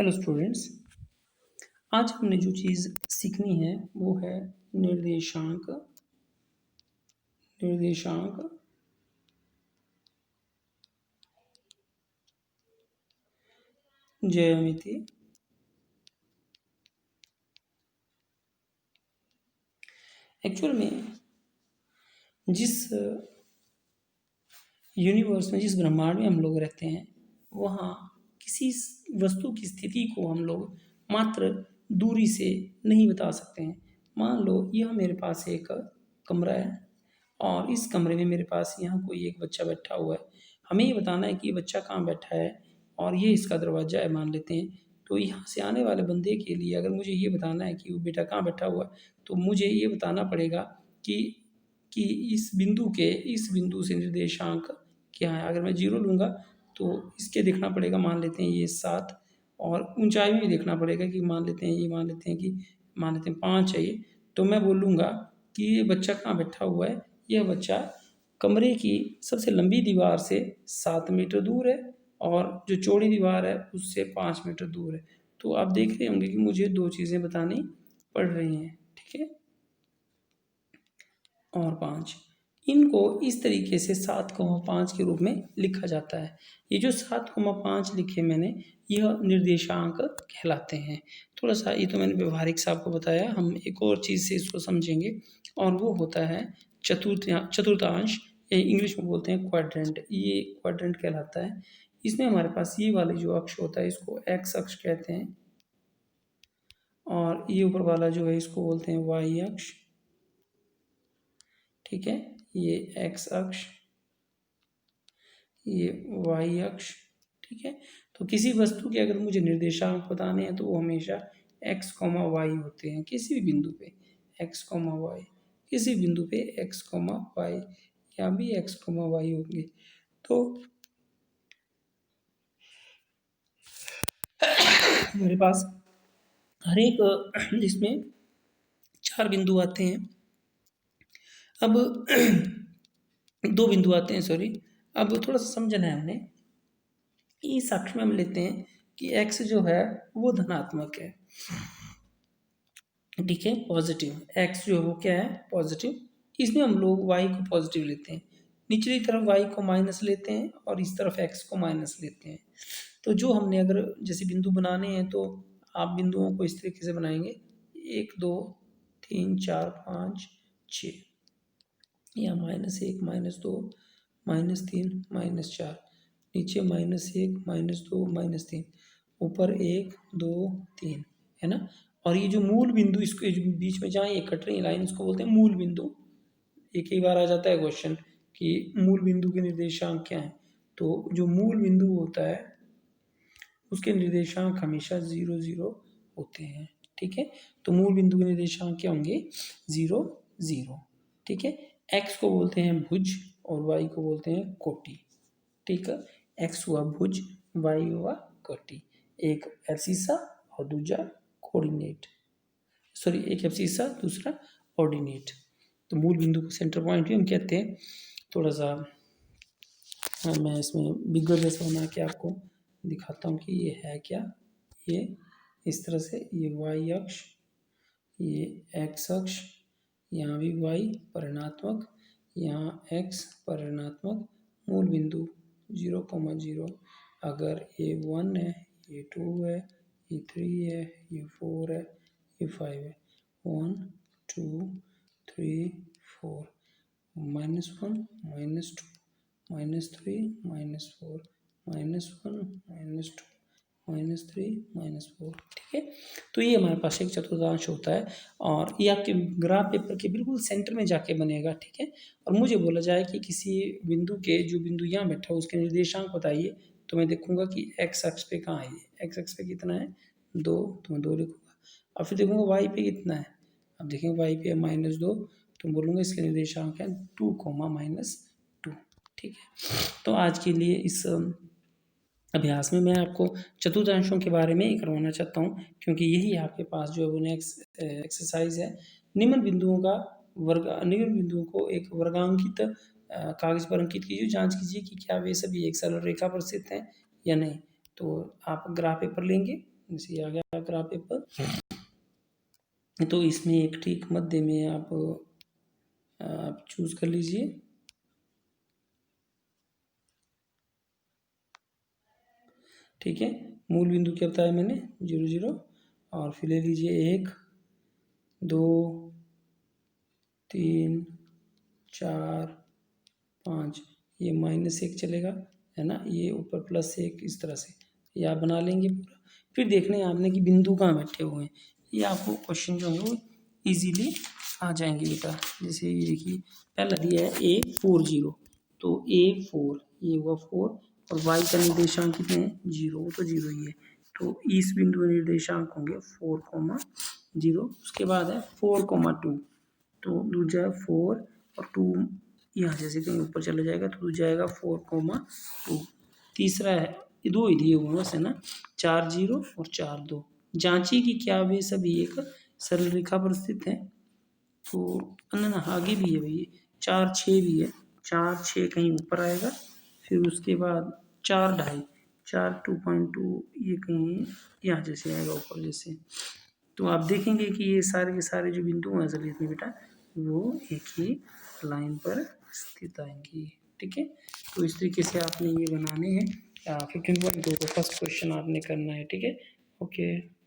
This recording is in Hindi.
Hello students. आज हमने जो चीज़ सीखनी है वो है निर्देशांक निर्देशांक ज्यामिति। एक्चुअल में जिस यूनिवर्स में, जिस ब्रह्मांड में हम लोग रहते हैं, वहाँ किसी वस्तु की स्थिति को हम लोग मात्र दूरी से नहीं बता सकते हैं। मान लो यह मेरे पास एक कमरा है और इस कमरे में मेरे पास यहाँ कोई एक बच्चा बैठा हुआ है। हमें ये बताना है कि ये बच्चा कहाँ बैठा है और ये इसका दरवाज़ा है मान लेते हैं। तो यहाँ से आने वाले बंदे के लिए अगर मुझे ये बताना है कि वो बेटा कहाँ बैठा हुआ है, तो मुझे ये बताना पड़ेगा कि कि इस बिंदु से निर्देशांक क्या है। अगर मैं 0 लूँगा तो इसके देखना पड़ेगा, मान लेते हैं ये 7, और ऊंचाई में भी देखना पड़ेगा कि मान लेते हैं 5 है ये। तो मैं बोलूँगा कि ये बच्चा कहाँ बैठा हुआ है। यह बच्चा कमरे की सबसे लंबी दीवार से 7 मीटर दूर है और जो चौड़ी दीवार है उससे 5 मीटर दूर है। तो आप देख रहे होंगे कि मुझे 2 चीज़ें बतानी पड़ रही हैं, ठीक है। और 5, इनको इस तरीके से 7,5 के रूप में लिखा जाता है। ये जो 7,5 लिखे मैंने, यह निर्देशांक कहलाते हैं। थोड़ा सा ये तो मैंने व्यवहारिक से आपको बताया, हम एक और चीज़ से इसको समझेंगे और वो होता है चतुर्थांश, इंग्लिश में बोलते हैं क्वाड्रेंट। ये क्वाड्रेंट कहलाता है। इसमें हमारे पास ये वाले जो अक्ष होता है इसको एक्स अक्ष कहते हैं और ये ऊपर वाला जो है इसको बोलते हैं वाई अक्ष, ठीक है। ये एक्स अक्ष, ये वाई अक्ष, ठीक है। तो किसी वस्तु के अगर मुझे निर्देशांक बताने हैं तो वो हमेशा एक्स कॉमा वाई होते हैं। किसी भी बिंदु पे एक्स कॉमा वाई, किसी बिंदु पे एक्स कॉमा वाई, यहाँ भी एक्स कॉमा वाई होंगे। तो मेरे पास हर एक जिसमें 4 बिंदु आते हैं। अब 2 बिंदु आते हैं, सॉरी। अब थोड़ा सा समझना है हमने। इस अक्ष में हम लेते हैं कि x जो है वो धनात्मक है, ठीक है, पॉजिटिव। x जो है वो क्या है, पॉजिटिव। इसमें हम लोग y को पॉजिटिव लेते हैं, निचली तरफ y को माइनस लेते हैं और इस तरफ x को माइनस लेते हैं। तो जो हमने अगर जैसे बिंदु बनाने हैं तो आप बिंदुओं को इस तरीके से बनाएंगे, 1 2 3 4 5 6, या -1 -2 -3 -4, नीचे -1 -2 -3, ऊपर 1 2 3, है ना। और ये जो मूल बिंदु, इसके जो बीच में जहाँ ये कट रही लाइन, इसको बोलते हैं मूल बिंदु। एक ही बार आ जाता है क्वेश्चन कि मूल बिंदु के निर्देशांक क्या है। तो जो मूल बिंदु होता है उसके निर्देशांक हमेशा 0 0 होते हैं, ठीक है। तो मूल बिंदु के निर्देशांक क्या होंगे, 0 0, ठीक है। x को बोलते हैं भुज और y को बोलते हैं कोटि, ठीक है। x हुआ भुज, y हुआ कोटि। एक एब्सिसा और दूसरा कोऑर्डिनेट, सॉरी, एक एब्सिसा दूसरा ऑर्डिनेट। तो मूल बिंदु को सेंटर पॉइंट भी हम कहते हैं। थोड़ा सा मैं इसमें बिगर जैसा बना के आपको दिखाता हूँ कि ये है क्या। ये इस तरह से, ये y अक्ष, ये x अक्ष, यहाँ भी y परिणात्मक, यहाँ x परिणात्मक, मूल बिंदु 0,0। अगर ये 1 है, ये 2 है, ये 3 है, ये 4 है, ये 5 है, 1 2 3 4, -1 -2 -3 -4 -1 -2 -3 -4, ठीक है। तो ये हमारे पास एक चतुर्थांश होता है और ये आपके ग्राफ पेपर के बिल्कुल सेंटर में जाके बनेगा, ठीक है। और मुझे बोला जाए कि किसी बिंदु के, जो बिंदु यहाँ बैठा हो उसके निर्देशांक बताइए, तो मैं देखूंगा कि एक्स अक्ष पे कहाँ है। ये एक्स अक्ष पे कितना है, 2, तो मैं 2 लिखूंगा। और फिर देखूंगा वाई पे कितना है, अब देखेंगे वाई पे -2, तो बोलूँगा इसके निर्देशांक है 2, -2, ठीक है। तो आज के लिए इस अभ्यास में मैं आपको चतुर्थांशों के बारे में ही करवाना चाहता हूँ, क्योंकि यही आपके पास जो है वो नेक्स्ट एक्सरसाइज है। निम्न बिंदुओं को एक वर्गांकित कागज पर अंकित कीजिए, जांच कीजिए कि क्या वे सभी एक सरल रेखा पर स्थित हैं या नहीं। तो आप ग्राफ पेपर लेंगे, जैसे ये आ गया ग्राफ पेपर। तो इसमें एक ठीक मध्य में आप चूज कर लीजिए। ठीक है, मूल बिंदु क्या बताया मैंने, 0 0, और फिर ले लीजिए 1 2 3 4 5, ये -1 चलेगा, है ना, ये ऊपर +1, इस तरह से ये आप बना लेंगे पूरा। फिर देखना है आपने कि बिंदु कहाँ बैठे हुए हैं, ये आपको क्वेश्चन जो है वो ईजीली आ जाएंगे बेटा। जैसे ये देखिए पहला दिया है A4 0, तो A4 ये हुआ 4, और y का निर्देशांक कितने हैं, 0, वो तो 0 ही है। तो इस बिंदु के निर्देशांक होंगे 4, 0। उसके बाद है 4, 2, तो दूसरा 4 और 2 यहाँ जैसे कहीं ऊपर चला जाएगा तो दूसरा जाएगा 4, 2। तीसरा है, ये दो ही दिए हुए हैं बस, है ना, 4 0 और 4 2। जांची कि क्या वे सभी एक सरल रेखा पर स्थित है। तो ना आगे भी है भाई, 4 6 भी है, 4 6 कहीं ऊपर आएगा, फिर उसके बाद 4 2.5, 4 2.2 ये कहीं यहाँ जैसे आएगा ऊपर जैसे। तो आप देखेंगे कि ये सारे के सारे जो बिंदु हैं असलियत में बेटा वो एक ही लाइन पर स्थित आएंगी। ठीक है, तो इस तरीके से आपने ये बनाने हैं 15.2 का फर्स्ट क्वेश्चन आपने करना है। ठीक है, ओके।